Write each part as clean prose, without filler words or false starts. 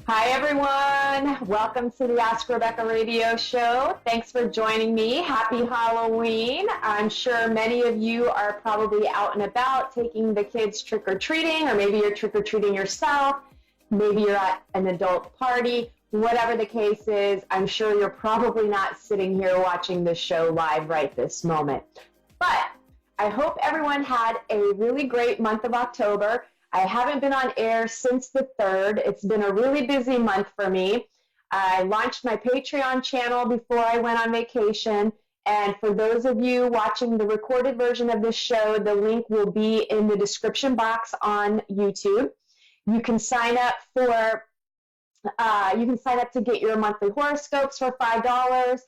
Hi, everyone. Welcome to the Ask Rebecca radio show. Thanks for joining me. Happy Halloween. I'm sure many of you are probably out and about taking the kids trick-or-treating, or maybe you're trick-or-treating yourself. Maybe you're at an adult party. Whatever the case is, I'm sure you're probably not sitting here watching the show live right this moment. But I hope everyone had a really great month of October. I haven't been on air since the 3rd. It's been a really busy month for me. I launched my Patreon channel before I went on vacation. And for those of you watching the recorded version of this show, the link will be in the description box on YouTube. You can sign up to get your monthly horoscopes for $5.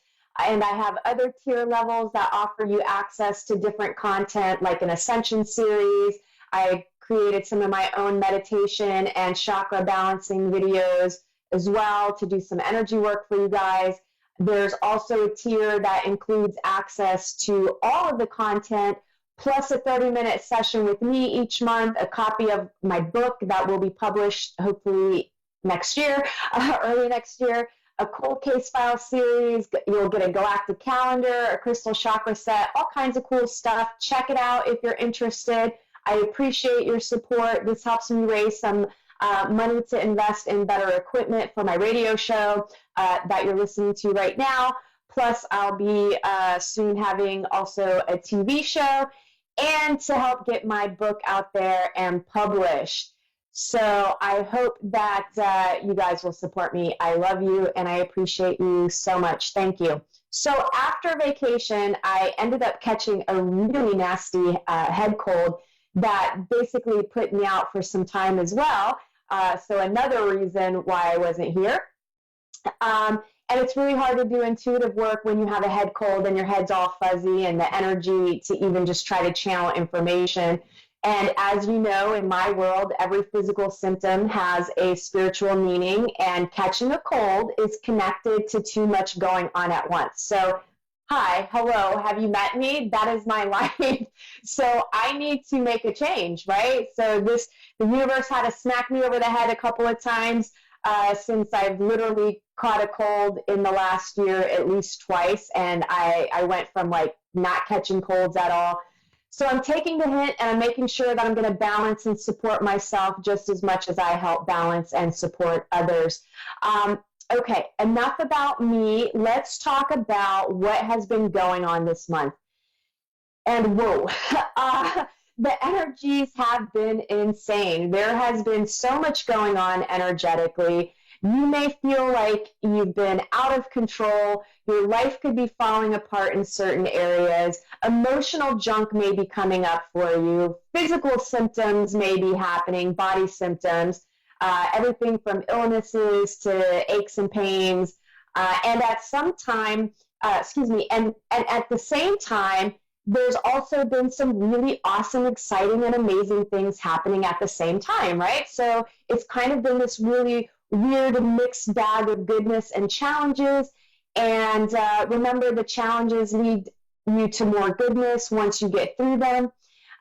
And I have other tier levels that offer you access to different content, like an Ascension series. I created some of my own meditation and chakra balancing videos as well to do some energy work for you guys. There's also a tier that includes access to all of the content, plus a 30-minute session with me each month, a copy of my book that will be published hopefully next year, early next year, a cold case file series. You'll get a galactic calendar, a crystal chakra set, all kinds of cool stuff. Check it out if you're interested. I appreciate your support. This helps me raise some money to invest in better equipment for my radio show that you're listening to right now. Plus, I'll be soon having also a TV show, and to help get my book out there and published. So I hope that you guys will support me. I love you, and I appreciate you so much. Thank you. So after vacation, I ended up catching a really nasty head cold that basically put me out for some time as well. So another reason why I wasn't here. And it's really hard to do intuitive work when you have a head cold and your head's all fuzzy and the energy to even just try to channel information. And as you know, in my world, every physical symptom has a spiritual meaning, and catching a cold is connected to too much going on at once. So hi, hello, have you met me? That is my life. So I need to make a change, right? So the universe had to smack me over the head a couple of times since I've literally caught a cold in the last year at least twice. And I went from like not catching colds at all. So I'm taking the hint, and I'm making sure that I'm going to balance and support myself just as much as I help balance and support others. Okay, enough about me. Let's talk about what has been going on this month. And whoa, the energies have been insane. There has been so much going on energetically. You may feel like you've been out of control. Your life could be falling apart in certain areas. Emotional junk may be coming up for you. Physical symptoms may be happening, body symptoms. Everything from illnesses to aches and pains, and at the same time, there's also been some really awesome, exciting, and amazing things happening at the same time, right? So it's kind of been this really weird mixed bag of goodness and challenges. And remember, the challenges lead you to more goodness once you get through them.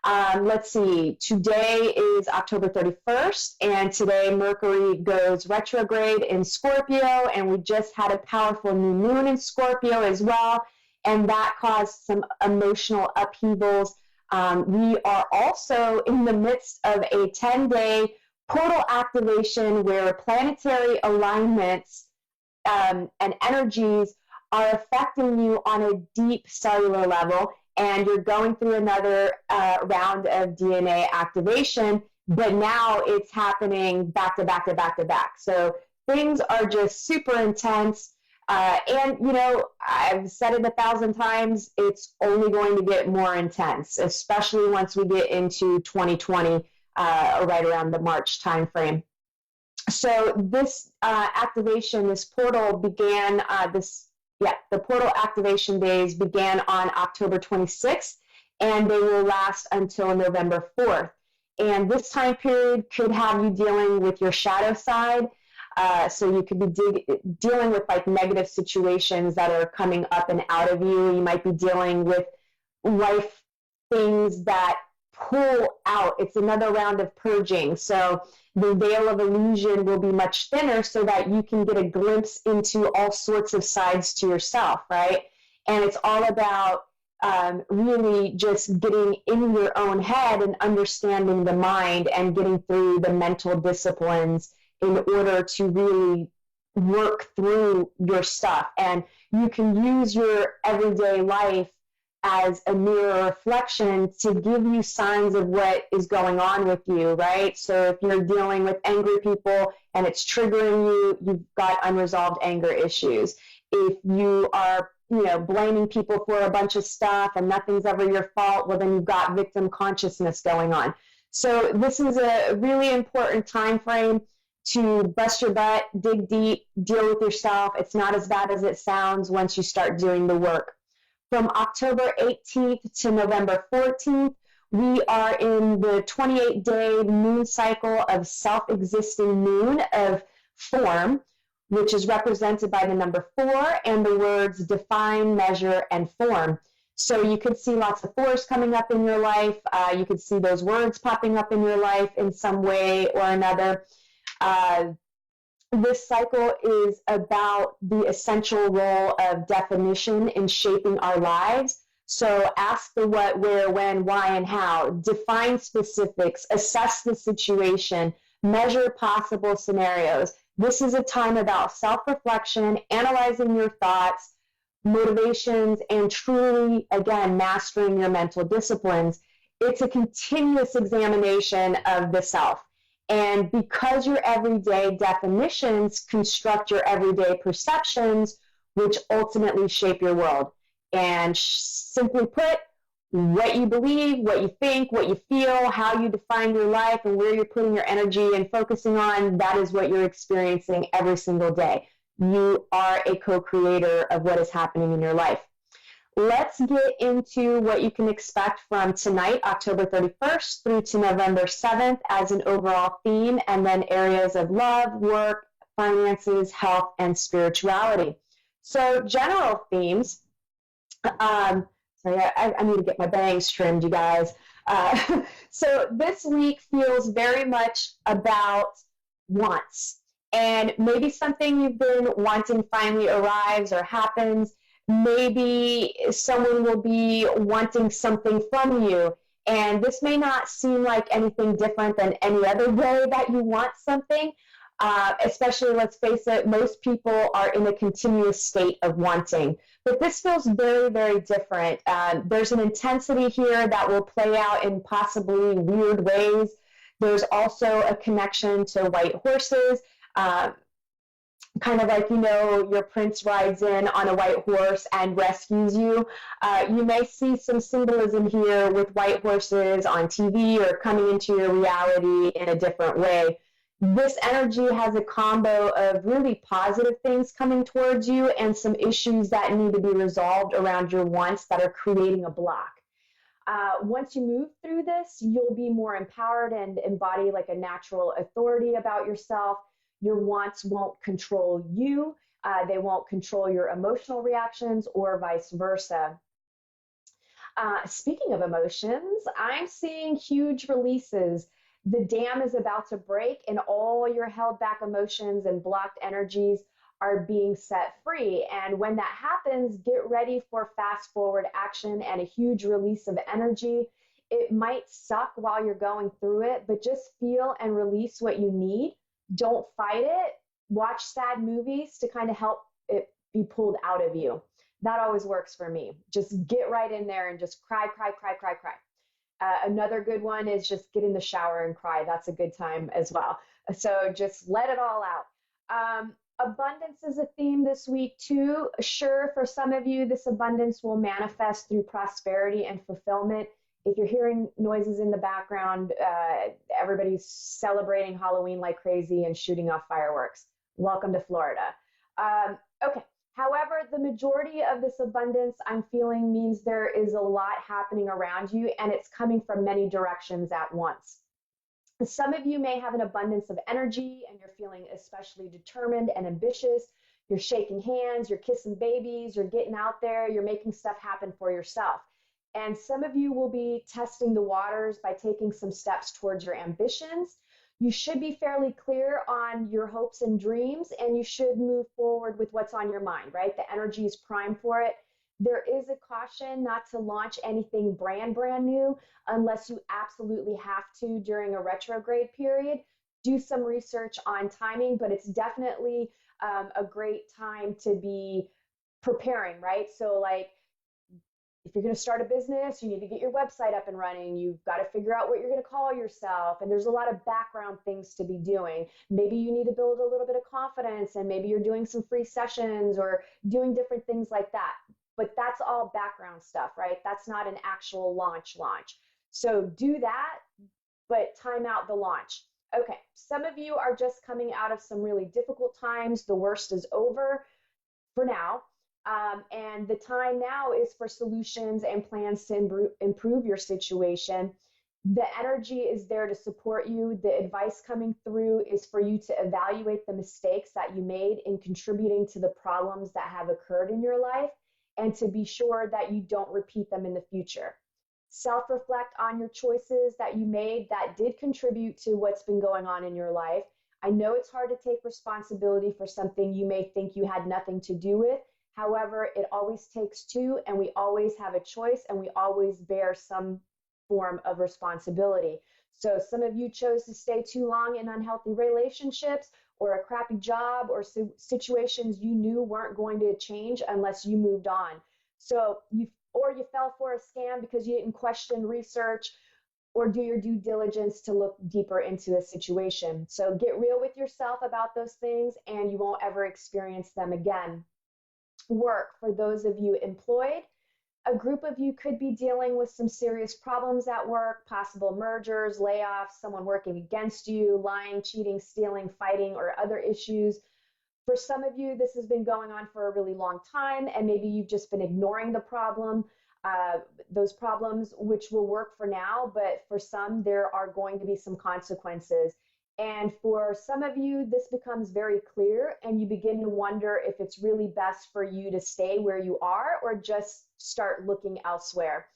Let's see, today is October 31st, and today Mercury goes retrograde in Scorpio, and we just had a powerful new moon in Scorpio as well, and that caused some emotional upheavals. We are also in the midst of a 10-day portal activation where planetary alignments and energies are affecting you on a deep cellular level, and you're going through another round of DNA activation, but now it's happening back to back to back to back. So things are just super intense. And, you know, I've said it 1,000 times, it's only going to get more intense, especially once we get into 2020, right around the March timeframe. So this activation, this portal began, the portal activation days began on October 26th, and they will last until November 4th. And this time period could have you dealing with your shadow side. So you could be dealing with like negative situations that are coming up and out of you. You might be dealing with life things that pull out. It's another round of purging. So the veil of illusion will be much thinner so that you can get a glimpse into all sorts of sides to yourself, right? And it's all about really just getting in your own head and understanding the mind and getting through the mental disciplines in order to really work through your stuff. And you can use your everyday life as a mirror reflection to give you signs of what is going on with you, right? So if you're dealing with angry people and it's triggering you, you've got unresolved anger issues. If you are, blaming people for a bunch of stuff and nothing's ever your fault, well, then you've got victim consciousness going on. So this is a really important time frame to bust your butt, dig deep, deal with yourself. It's not as bad as it sounds once you start doing the work. From October 18th to November 14th, we are in the 28-day moon cycle of self-existing moon of form, which is represented by the number 4 and the words define, measure, and form. So you could see lots of 4s coming up in your life. You could see those words popping up in your life in some way or another. This cycle is about the essential role of definition in shaping our lives. So ask the what, where, when, why, and how. Define specifics. Assess the situation. Measure possible scenarios. This is a time about self-reflection, analyzing your thoughts, motivations, and truly, again, mastering your mental disciplines. It's a continuous examination of the self. And because your everyday definitions construct your everyday perceptions, which ultimately shape your world. And simply put, what you believe, what you think, what you feel, how you define your life, and where you're putting your energy and focusing on, that is what you're experiencing every single day. You are a co-creator of what is happening in your life. Let's get into what you can expect from tonight, October 31st, through to November 7th as an overall theme, and then areas of love, work, finances, health, and spirituality. So general themes. Sorry, I need to get my bangs trimmed, you guys. So this week feels very much about wants. And maybe something you've been wanting finally arrives or happens. Maybe someone will be wanting something from you. And this may not seem like anything different than any other way that you want something. Especially, let's face it, most people are in a continuous state of wanting. But this feels very, very different. There's an intensity here that will play out in possibly weird ways. There's also a connection to white horses. Kind of like, your prince rides in on a white horse and rescues you. You may see some symbolism here with white horses on TV or coming into your reality in a different way. This energy has a combo of really positive things coming towards you and some issues that need to be resolved around your wants that are creating a block. Once you move through this, you'll be more empowered and embody like a natural authority about yourself. Your wants won't control you. They won't control your emotional reactions or vice versa. Speaking of emotions, I'm seeing huge releases. The dam is about to break and all your held back emotions and blocked energies are being set free. And when that happens, get ready for fast forward action and a huge release of energy. It might suck while you're going through it, but just feel and release what you need. Don't fight it. Watch sad movies to kind of help it be pulled out of you. That always works for me. Just get right in there and just cry, cry, cry, cry, cry. Another good one is just get in the shower and cry. That's a good time as well. So just let it all out. Abundance is a theme this week too. Sure, for some of you, this abundance will manifest through prosperity and fulfillment. If you're hearing noises in the background, everybody's celebrating Halloween like crazy and shooting off fireworks. Welcome to Florida. Okay. However, the majority of this abundance I'm feeling means there is a lot happening around you and it's coming from many directions at once. Some of you may have an abundance of energy and you're feeling especially determined and ambitious. You're shaking hands, you're kissing babies, you're getting out there, you're making stuff happen for yourself. And some of you will be testing the waters by taking some steps towards your ambitions. You should be fairly clear on your hopes and dreams, and you should move forward with what's on your mind, right? The energy is prime for it. There is a caution not to launch anything brand new unless you absolutely have to during a retrograde period. Do some research on timing, but it's definitely a great time to be preparing, right? So like if you're going to start a business, you need to get your website up and running. You've got to figure out what you're going to call yourself. And there's a lot of background things to be doing. Maybe you need to build a little bit of confidence, and maybe you're doing some free sessions or doing different things like that. But that's all background stuff, right? That's not an actual launch. So do that, but time out the launch. Okay, some of you are just coming out of some really difficult times. The worst is over for now. And the time now is for solutions and plans to improve your situation. The energy is there to support you. The advice coming through is for you to evaluate the mistakes that you made in contributing to the problems that have occurred in your life, and to be sure that you don't repeat them in the future. Self-reflect on your choices that you made that did contribute to what's been going on in your life. I know it's hard to take responsibility for something you may think you had nothing to do with. However, it always takes two, and we always have a choice, and we always bear some form of responsibility. So some of you chose to stay too long in unhealthy relationships or a crappy job or situations you knew weren't going to change unless you moved on. So you fell for a scam because you didn't question research or do your due diligence to look deeper into a situation. So get real with yourself about those things, and you won't ever experience them again. Work, for those of you employed, a group of you could be dealing with some serious problems at work, possible mergers, layoffs, someone working against you, lying, cheating, stealing, fighting, or other issues. For some of you, this has been going on for a really long time, and maybe you've just been ignoring the problem, those problems, which will work for now, but for some, there are going to be some consequences. And for some of you, this becomes very clear, and you begin to wonder if it's really best for you to stay where you are or just start looking elsewhere.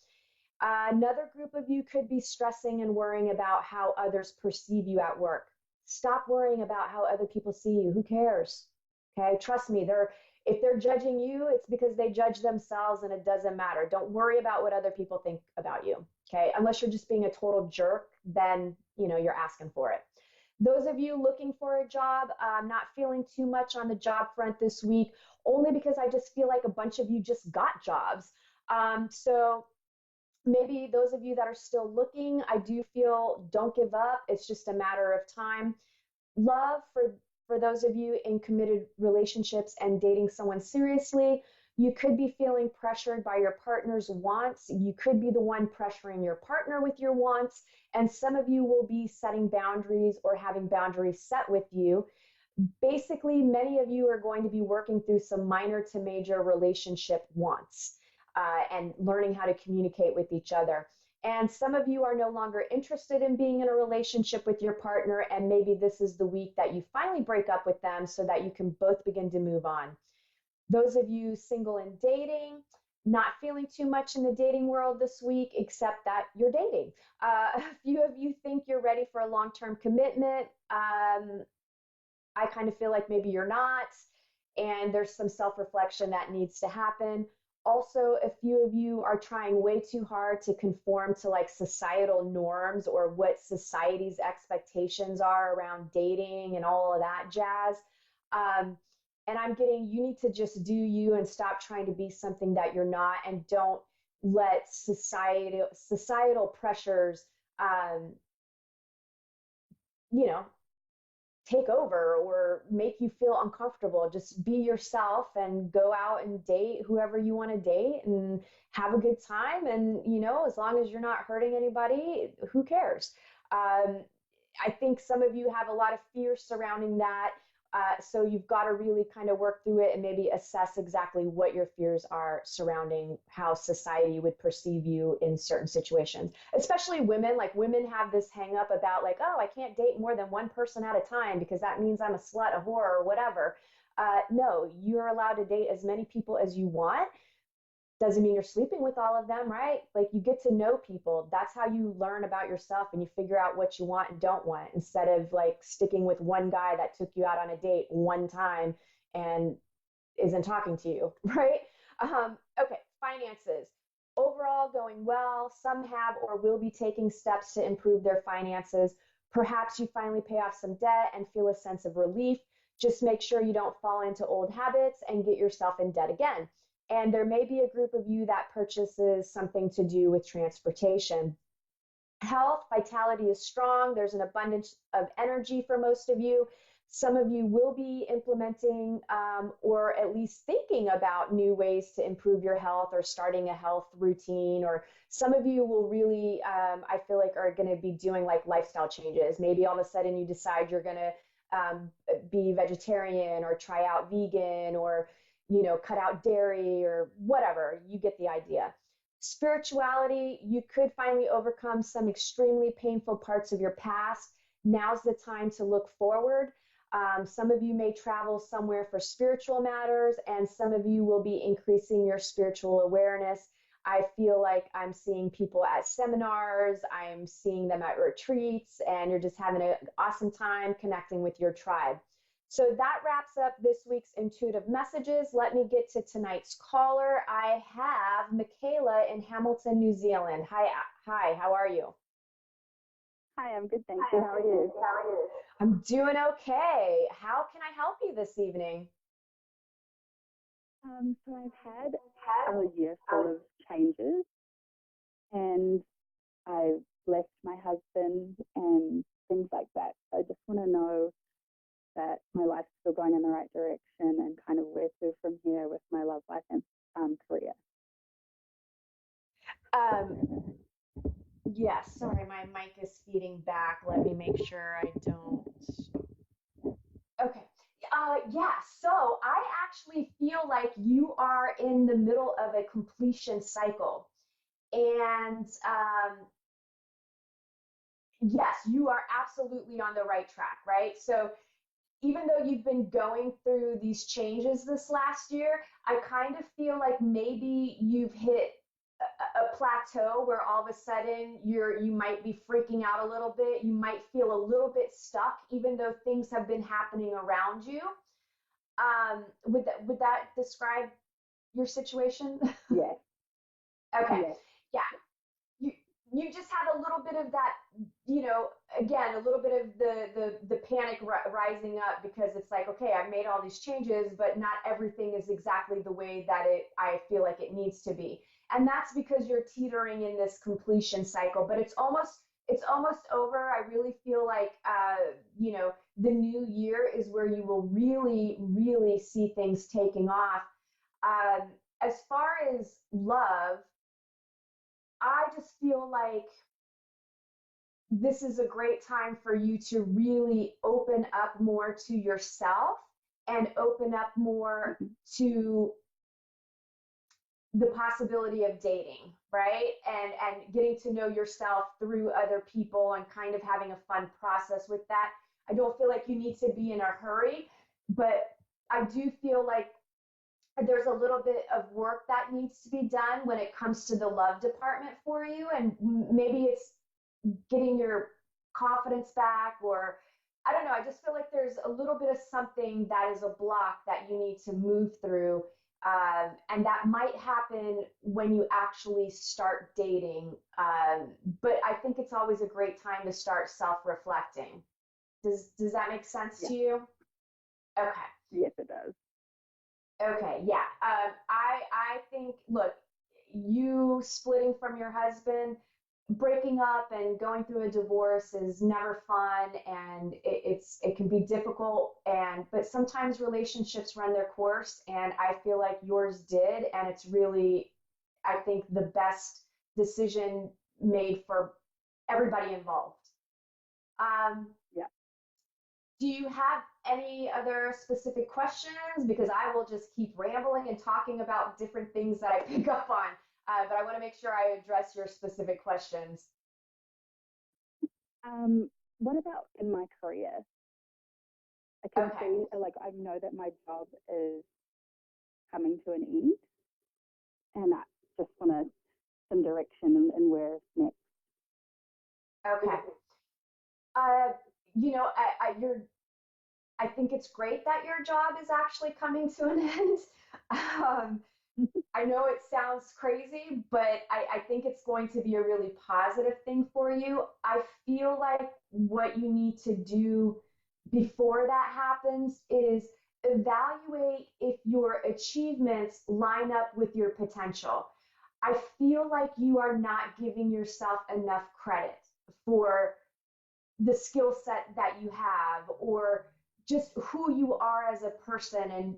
Another group of you could be stressing and worrying about how others perceive you at work. Stop worrying about how other people see you. Who cares? Okay, trust me, if they're judging you, it's because they judge themselves, and it doesn't matter. Don't worry about what other people think about you. Okay, unless you're just being a total jerk, then you're asking for it. Those of you looking for a job, not feeling too much on the job front this week, only because I just feel like a bunch of you just got jobs. So maybe those of you that are still looking, I do feel don't give up. It's just a matter of time. Love, for those of you in committed relationships and dating someone seriously, you could be feeling pressured by your partner's wants. You could be the one pressuring your partner with your wants. And some of you will be setting boundaries or having boundaries set with you. Basically, many of you are going to be working through some minor to major relationship wants and learning how to communicate with each other. And some of you are no longer interested in being in a relationship with your partner, and maybe this is the week that you finally break up with them so that you can both begin to move on. Those of you single and dating, not feeling too much in the dating world this week, except that you're dating. A few of you think you're ready for a long-term commitment. I kind of feel like maybe you're not, and there's some self-reflection that needs to happen. Also, a few of you are trying way too hard to conform to like societal norms or what society's expectations are around dating and all of that jazz. And I'm getting, you need to just do you and stop trying to be something that you're not, and don't let societal pressures, take over or make you feel uncomfortable. Just be yourself and go out and date whoever you want to date and have a good time. And, as long as you're not hurting anybody, who cares? I think some of you have a lot of fear surrounding that. So you've got to really kind of work through it and maybe assess exactly what your fears are surrounding how society would perceive you in certain situations. Especially women, like women have this hang up about like, oh, I can't date more than one person at a time because that means I'm a slut, a whore, or whatever. No, you're allowed to date as many people as you want. Doesn't mean you're sleeping with all of them, right? Like you get to know people. That's how you learn about yourself and you figure out what you want and don't want instead of like sticking with one guy that took you out on a date one time and isn't talking to you, right? Okay, finances. Overall, going well. Some have or will be taking steps to improve their finances. Perhaps you finally pay off some debt and feel a sense of relief. Just make sure you don't fall into old habits and get yourself in debt again. And there may be a group of you that purchases something to do with transportation. Health, vitality is strong. There's an abundance of energy for most of you. Some of you will be implementing or at least thinking about new ways to improve your health or starting a health routine. Or some of you will really, I feel like, are going to be doing like lifestyle changes. Maybe all of a sudden you decide you're going to be vegetarian or try out vegan or, cut out dairy or whatever. You get the idea. Spirituality, you could finally overcome some extremely painful parts of your past. Now's the time to look forward. Some of you may travel somewhere for spiritual matters, and some of you will be increasing your spiritual awareness. I feel like I'm seeing people at seminars, I'm seeing them at retreats, and you're just having an awesome time connecting with your tribe. So that wraps up this week's intuitive messages. Let me get to tonight's caller. I have Michaela in Hamilton, New Zealand. Hi, how are you? Hi, I'm good, thank you. How are you? I'm doing okay. How can I help you this evening? So I've had a year full of changes, and I've left my husband and things like that. So I just want to know that my life's still going in the right direction and kind of where to from here with my love life and career. Yes, sorry, my mic is feeding back. Let me make sure I don't. Okay. Yeah, so I actually feel like you are in the middle of a completion cycle. And yes, you are absolutely on the right track, right? So even though you've been going through these changes this last year, I kind of feel like maybe you've hit a plateau where all of a sudden you might be freaking out a little bit. You might feel a little bit stuck, even though things have been happening around you. Would that describe your situation? Yes. Okay. Yes. Yeah. You you just have a little bit of that, again, a little bit of the panic rising up because it's like, okay, I've made all these changes, but not everything is exactly the way that I feel like it needs to be. And that's because you're teetering in this completion cycle, but it's almost over. I really feel like the new year is where you will really, really see things taking off. As far as love, I just feel like this is a great time for you to really open up more to yourself and open up more Mhm. to the possibility of dating, right? And getting to know yourself through other people and kind of having a fun process with that. I don't feel like you need to be in a hurry, but I do feel like there's a little bit of work that needs to be done when it comes to the love department for you. And maybe it's getting your confidence back, or I don't know. I just feel like there's a little bit of something that is a block that you need to move through. And that might happen when you actually start dating. But I think it's always a great time to start self-reflecting. Does that make sense Yeah. to you? Okay. Yes, it does. Okay, yeah. I think, look, you splitting from your husband, breaking up and going through a divorce is never fun, and it can be difficult, but sometimes relationships run their course, and I feel like yours did, and it's really, I think, the best decision made for everybody involved. Um, Yeah. do you have any other specific questions? Because I will just keep rambling and talking about different things that I pick up on, but I want to make sure I address your specific questions. What about in my career? I can Okay. see, like, I know that my job is coming to an end. and I just want some direction and where next. Okay. You know, I think it's great that your job is actually coming to an end. Um, I know it sounds crazy, but I think it's going to be a really positive thing for you. I feel like what you need to do before that happens is evaluate if your achievements line up with your potential. I feel like you are not giving yourself enough credit for the skill set that you have or just who you are as a person and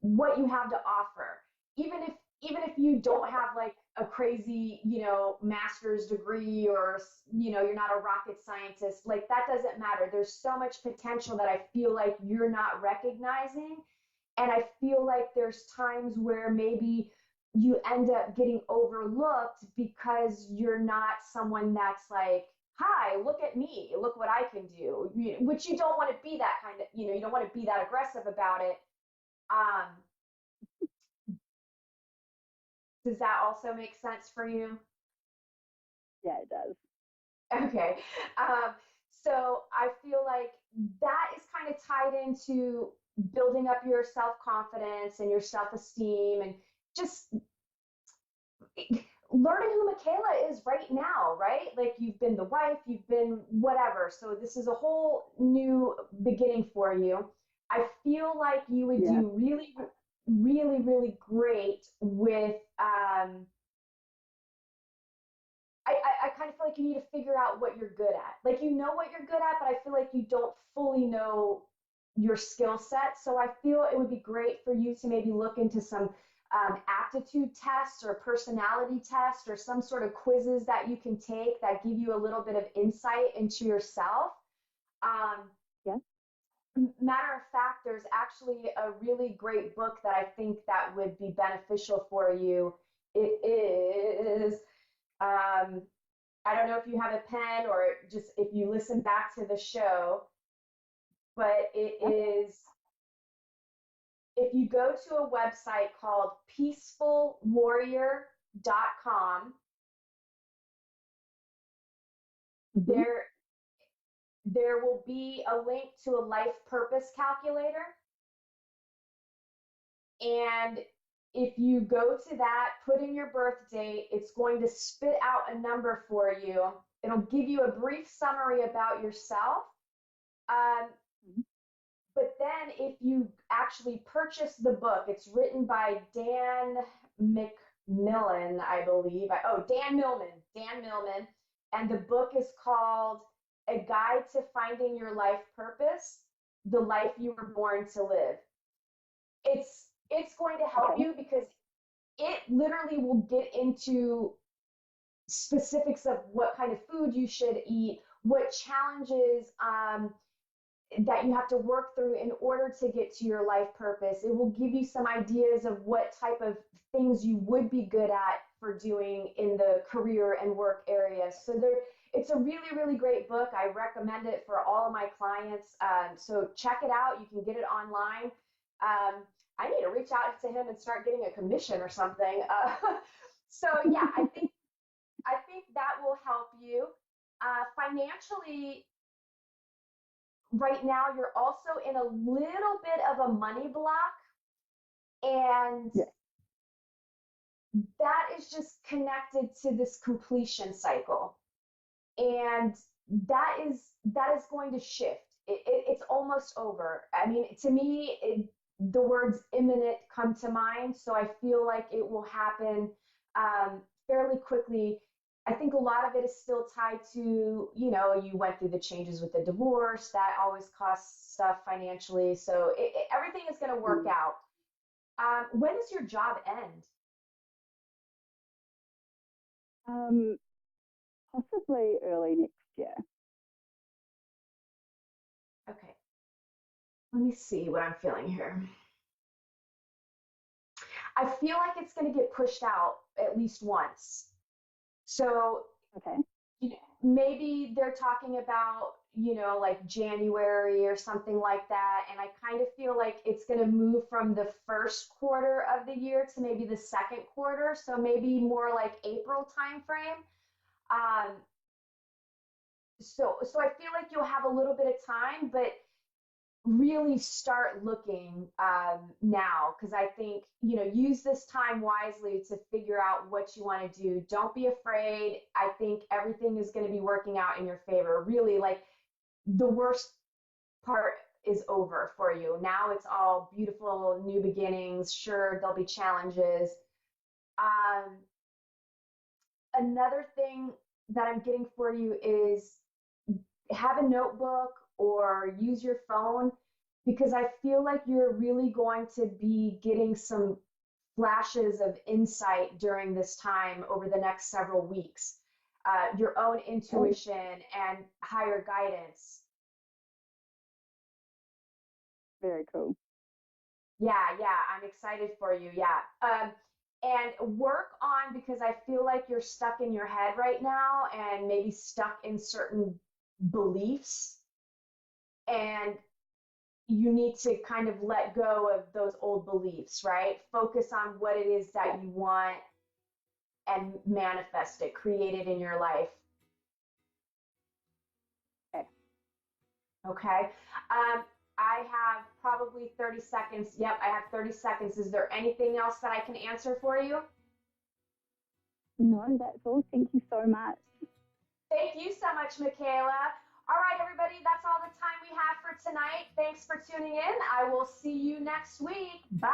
what you have to offer. Even if you don't have like a crazy, master's degree or you're not a rocket scientist, like that doesn't matter. There's so much potential that I feel like you're not recognizing. And I feel like there's times where maybe you end up getting overlooked because you're not someone that's like, hi, look at me, look what I can do, which you don't want to be that kind of, you don't want to be that aggressive about it. Um, does that also make sense for you? Yeah, it does. Okay. Um, so I feel like that is kind of tied into building up your self confidence and your self esteem and just learning who Michaela is right now, right? Like you've been the wife, you've been whatever. So this is a whole new beginning for you. I feel like you would do really, really, really great with I kind of feel like you need to figure out what you're good at. Like you know what you're good at, but I feel like you don't fully know your skill set. So I feel it would be great for you to maybe look into some aptitude tests or personality tests or some sort of quizzes that you can take that give you a little bit of insight into yourself. Um, Yeah. Matter of fact, there's actually a really great book that I think that would be beneficial for you. It is I don't know if you have a pen or just if you listen back to the show, but it is, if you go to a website called peacefulwarrior.com, Mm-hmm. there will be a link to a life purpose calculator. And if you go to that, put in your birth date, it's going to spit out a number for you. It'll give you a brief summary about yourself. Um, But then if you actually purchase the book, it's written by Dan McMillan, I believe. Dan Millman. And the book is called A Guide to Finding Your Life Purpose, The Life You Were Born to Live. It's going to help you because it literally will get into specifics of what kind of food you should eat, what challenges that you have to work through in order to get to your life purpose. It will give you some ideas of what type of things you would be good at for doing in the career and work area. So it's a really, really great book. I recommend it for all of my clients. So check it out. You can get it online. I need to reach out to him and start getting a commission or something. So yeah, I think that will help you. Financially, right now you're also in a little bit of a money block, and that is just connected to this completion cycle, and that is going to shift. It's almost over. I mean, to me, the words imminent come to mind, so I feel like it will happen fairly quickly. I think a lot of it is still tied to, you went through the changes with the divorce. That always costs stuff financially. So everything is going to work out. When does your job end? Possibly early next year. Okay. Let me see what I'm feeling here. I feel like it's going to get pushed out at least once. So maybe they're talking about like January or something like that. And I kind of feel like it's going to move from the first quarter of the year to maybe the second quarter. So maybe more like April timeframe. Um, so I feel like you'll have a little bit of time, but really start looking now, because I think, use this time wisely to figure out what you want to do. Don't be afraid. I think everything is going to be working out in your favor. Really, like the worst part is over for you. Now it's all beautiful new beginnings. Sure, there'll be challenges. Um, Another thing that I'm getting for you is have a notebook or use your phone, because I feel like you're really going to be getting some flashes of insight during this time over the next several weeks. Your own intuition and higher guidance. Very cool. Yeah, I'm excited for you. Yeah. And work on, because I feel like you're stuck in your head right now and maybe stuck in certain beliefs, and you need to kind of let go of those old beliefs, right? Focus on what it is that you want and manifest it, create it in your life. Okay. Okay. I have probably 30 seconds. Yep, I have 30 seconds. Is there anything else that I can answer for you? No, that's all. Thank you so much. Thank you so much, Michaela. All right, everybody, that's all the time we have for tonight. Thanks for tuning in. I will see you next week. Bye.